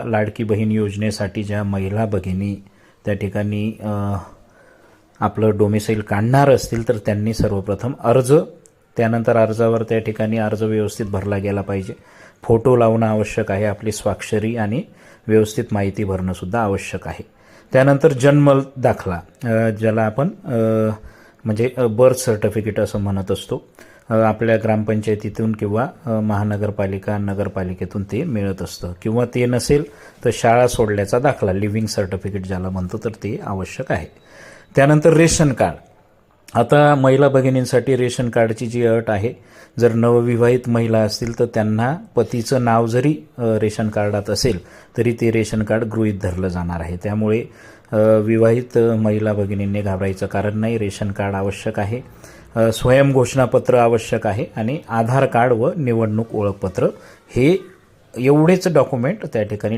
लाडकी बहीण योजनेसाठी ज्या महिला भगिनी त्या ठिकाणी आपलं डोमिसाईल काढणार असतील तर त्यांनी सर्वप्रथम अर्ज, त्यानंतर अर्जावर त्या ठिकाणी अर्ज व्यवस्थित भरला गेला पाहिजे, फोटो लावणं आवश्यक आहे, आपली स्वाक्षरी आणि व्यवस्थित माहिती भरणं सुद्धा आवश्यक आहे. त्यानंतर जन्म दाखला, ज्याला आपण म्हणजे बर्थ सर्टिफिकेट असं म्हणत असतो, आपल्या ग्रामपंचायतीतून किंवा महानगरपालिका नगरपालिकेतून ते मिळत असतं, किंवा ते नसेल तर शाळा सोडल्याचा दाखला, लिव्हिंग सर्टिफिकेट ज्याला म्हणतो, तर ते आवश्यक आहे. त्यानंतर रेशन कार्ड. आता महिला भगिनींसाठी रेशन कार्डची जी अट आहे, जर नवविवाहित महिला असतील तर त्यांना पतीचं नाव जरी रेशन कार्डात असेल तरी ते रेशन कार्ड गृहीत धरलं जाणार आहे. त्यामुळे विवाहित महिला भगिनींनी घाबरायचं कारण नाही. रेशन कार्ड आवश्यक आहे, स्वयंघोषणापत्र आवश्यक आहे आणि आधार कार्ड व निवडणूक ओळखपत्र हे एवढेच डॉक्युमेंट त्या ठिकाणी